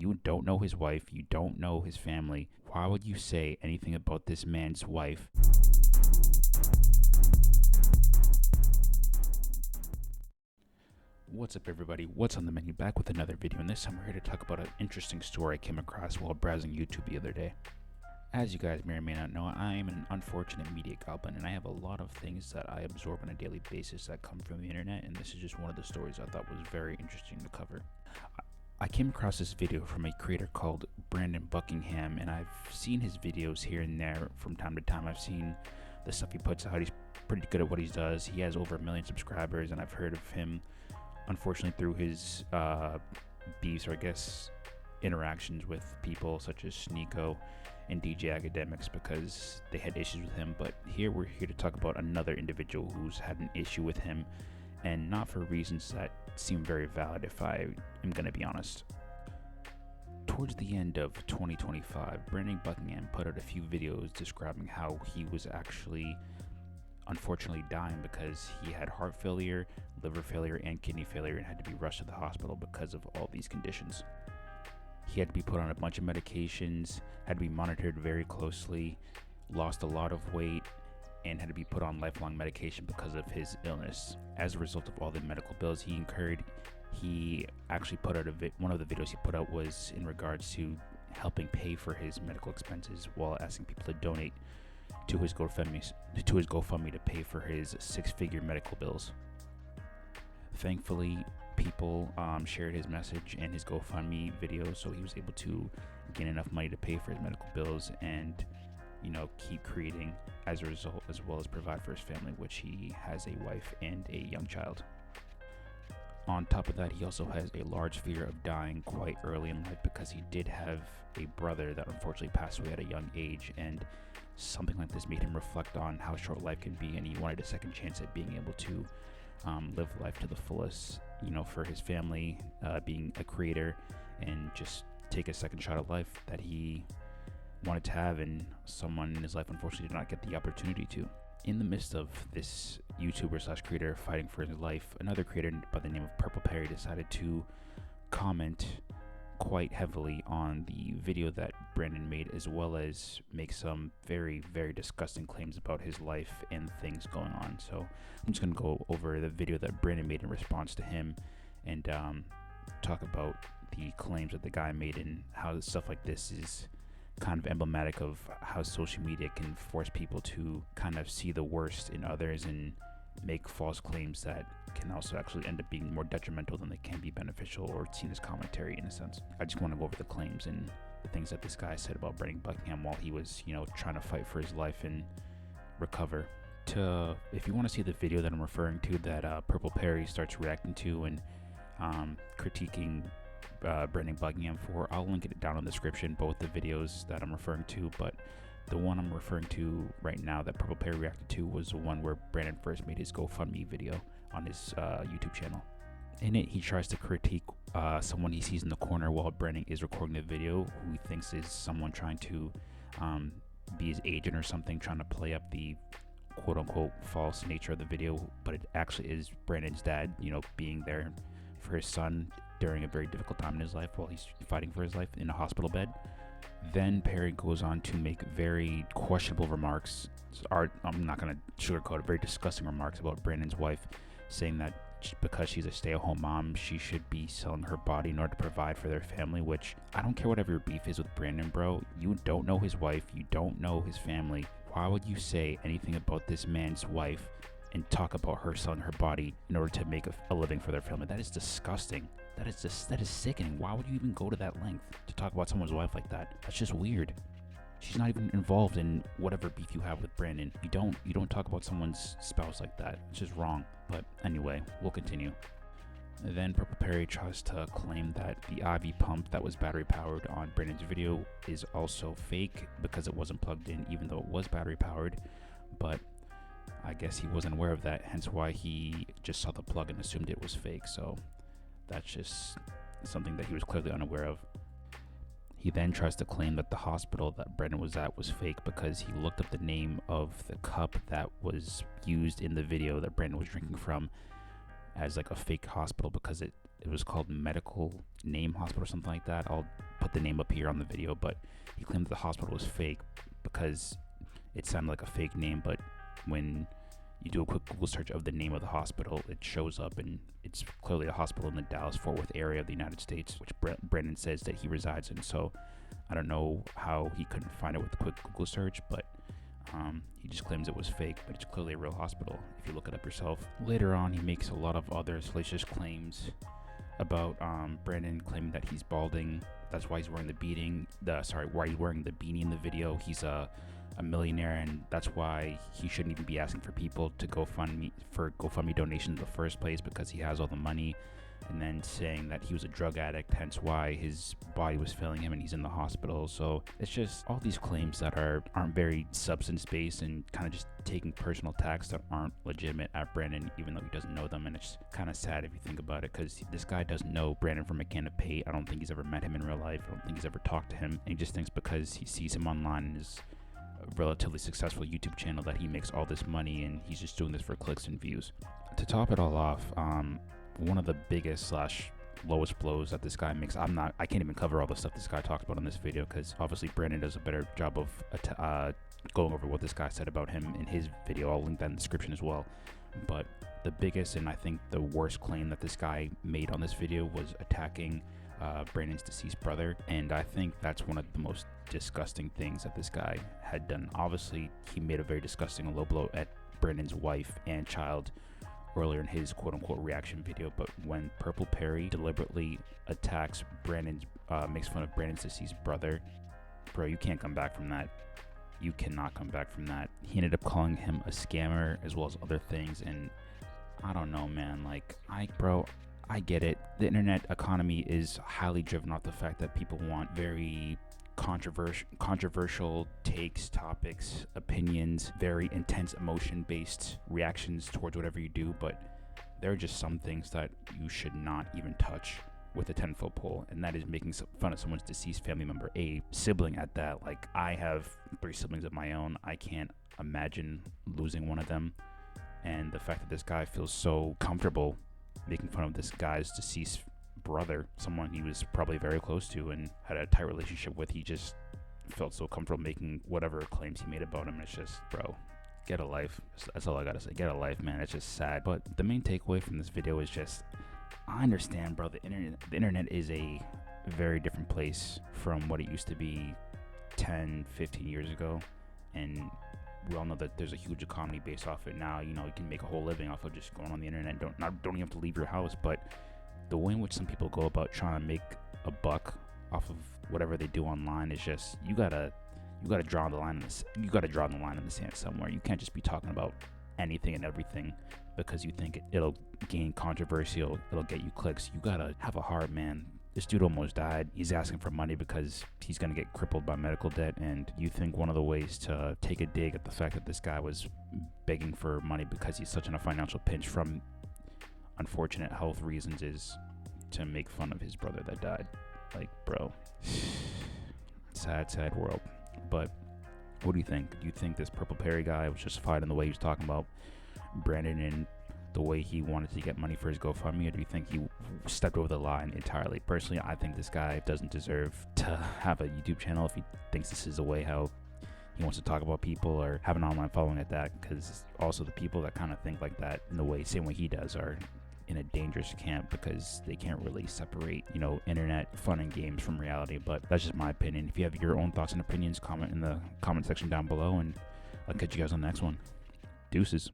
You don't know his wife. You don't know his family. Why would you say anything about this man's wife? What's up, everybody? What's on the menu? Back with another video, and this time we're here to talk about an interesting story I came across while browsing YouTube the other day. As you guys may or may not know, I am an unfortunate media goblin, and I have a lot of things that I absorb on a daily basis that come from the internet, and this is just one of the stories I thought was very interesting to cover. I came across this video from a creator called Brandon Buckingham, and I've seen his videos here and there from time to time. I've seen the stuff he puts out. He's pretty good at what he does. He has over 1 million subscribers, and I've heard of him, unfortunately, through his beefs, or I guess interactions with people such as Sneeko and DJ Academics, because they had issues with him. But here we're here to talk about another individual who's had an issue with him, and not for reasons that seem very valid, if I am going to be honest. Towards the end of 2025, Brandon Buckingham put out a few videos describing how he was actually unfortunately dying because he had heart failure, liver failure, and kidney failure, and had to be rushed to the hospital because of all these conditions. He had to be put on a bunch of medications, had to be monitored very closely, lost a lot of weight, and had to be put on lifelong medication because of his illness. As a result of all the medical bills he incurred, he actually put out one of the videos he put out was in regards to helping pay for his medical expenses while asking people to donate to his GoFundMe to pay for his 6-figure medical bills. Thankfully, people shared his message and his GoFundMe video, so he was able to gain enough money to pay for his medical bills and, keep creating as a result, as well as provide for his family, which he has a wife and a young child. On top of that, he also has a large fear of dying quite early in life because he did have a brother that unfortunately passed away at a young age, and something like this made him reflect on how short life can be, and he wanted a second chance at being able to live life to the fullest, for his family, being a creator, and just take a second shot at life that he wanted to have, and someone in his life unfortunately did not get the opportunity to. In the midst of this YouTuber/creator fighting for his life, another creator by the name of Purple Perry decided to comment quite heavily on the video that Brandon made, as well as make some very, very disgusting claims about his life and things going on. So I'm just going to go over the video that Brandon made in response to him and talk about the claims that the guy made and how stuff like this is kind of emblematic of how social media can force people to kind of see the worst in others and make false claims that can also actually end up being more detrimental than they can be beneficial or seen as commentary in a sense. I just want to go over the claims and the things that this guy said about Brandon Buckingham while he was, trying to fight for his life and recover. If you want to see the video that I'm referring to that Purple Perry starts reacting to and critiquing Brandon Buckingham for, I'll link it down in the description, both the videos that I'm referring to, but the one I'm referring to right now that Purple Perry reacted to was the one where Brandon first made his GoFundMe video on his YouTube channel. In it, he tries to critique someone he sees in the corner while Brandon is recording the video, who he thinks is someone trying to be his agent or something, trying to play up the quote-unquote false nature of the video, but it actually is Brandon's dad, being there for his son during a very difficult time in his life while he's fighting for his life in a hospital bed. Then Perry goes on to make very questionable remarks. I'm not going to sugarcoat it, very disgusting remarks about Brandon's wife, saying that because she's a stay-at-home mom, she should be selling her body in order to provide for their family, which I don't care whatever your beef is with Brandon, bro. You don't know his wife. You don't know his family. Why would you say anything about this man's wife and talk about her selling her body in order to make a living for their family? That is disgusting. That is sickening. Why would you even go to that length to talk about someone's wife like that? That's just weird. She's not even involved in whatever beef you have with Brandon. You don't talk about someone's spouse like that. It's just wrong. But anyway, we'll continue. Then Purple Perry tries to claim that the IV pump that was battery powered on Brandon's video is also fake because it wasn't plugged in, even though it was battery powered. But I guess he wasn't aware of that, hence why he just saw the plug and assumed it was fake. So that's just something that he was clearly unaware of. He then tries to claim that the hospital that Brandon was at was fake because he looked up the name of the cup that was used in the video that Brandon was drinking from as like a fake hospital because it It was called Medical Name Hospital or something like that. I'll put the name up here on the video, but he claimed that the hospital was fake because it sounded like a fake name, but when you do a quick Google search of the name of the hospital, it shows up, and it's clearly a hospital in the Dallas-Fort Worth area of the United States, which Brandon says that he resides in. So I don't know how he couldn't find it with a quick Google search, but he just claims it was fake, but it's clearly a real hospital if you look it up yourself. Later on, he makes a lot of other salacious claims about Brandon claiming that he's balding. That's why he's wearing why he's wearing the beanie in the video. He's a millionaire, and that's why he shouldn't even be asking for people to GoFundMe donations in the first place, because he has all the money. And then saying that he was a drug addict, hence why his body was failing him and he's in the hospital. So it's just all these claims that aren't very substance-based and kind of just taking personal attacks that aren't legitimate at Brandon, even though he doesn't know them. And it's kind of sad if you think about it, because this guy doesn't know Brandon from a can of paint. I don't think he's ever met him in real life. I don't think he's ever talked to him. And he just thinks because he sees him online and is a relatively successful YouTube channel that he makes all this money, and he's just doing this for clicks and views. To top it all off, one of the biggest / lowest blows that this guy makes, I can't even cover all the stuff this guy talks about in this video, because obviously Brandon does a better job of going over what this guy said about him in his video. I'll link that in the description as well. But the biggest, and I think the worst claim that this guy made on this video, was attacking Brandon's deceased brother. And I think that's one of the most disgusting things that this guy had done. Obviously, he made a very disgusting low blow at Brandon's wife and child earlier in his quote-unquote reaction video. But when Purple Perry deliberately attacks makes fun of Brandon's deceased brother, bro, you can't come back from that. You cannot come back from that. He ended up calling him a scammer as well as other things, and I don't know, man. Like, I get it. The internet economy is highly driven off the fact that people want very controversial takes, topics, opinions, very intense emotion-based reactions towards whatever you do, but there are just some things that you should not even touch with a 10-foot pole, and that is making fun of someone's deceased family member, a sibling at that. Like, I have 3 siblings of my own. I can't imagine losing one of them, and the fact that this guy feels so comfortable making fun of this guy's deceased brother, someone he was probably very close to and had a tight relationship with, he just felt so comfortable making whatever claims he made about him. It's just, bro, get a life. That's all I gotta say. Get a life, man. It's just sad. But the main takeaway from this video is just, I understand, bro, the internet is a very different place from what it used to be 10, 15 years ago, and we all know that there's a huge economy based off it now. You know, you can make a whole living off of just going on the internet. Don't even have to leave your house. But the way in which some people go about trying to make a buck off of whatever they do online is just, you gotta draw the line in this. You gotta draw the line in the sand somewhere. You can't just be talking about anything and everything because you think it'll gain controversy, it'll get you clicks. You gotta have a heart, man. This dude almost died. He's asking for money because he's gonna get crippled by medical debt, and you think one of the ways to take a dig at the fact that this guy was begging for money because he's such in a financial pinch from unfortunate health reasons is to make fun of his brother that died. Like, bro, sad world. But what do you think? Do you think this Purple Perry guy was justified in the way he was talking about Brandon and the way he wanted to get money for his GoFundMe, or do you think he stepped over the line entirely? Personally, I think this guy doesn't deserve to have a YouTube channel if he thinks this is the way how he wants to talk about people or have an online following at that, because also the people that kind of think like that in the same way he does are in a dangerous camp because they can't really separate, you know, internet fun and games from reality. But that's just my opinion. If you have your own thoughts and opinions, comment in the comment section down below, and I'll catch you guys on the next one. Deuces.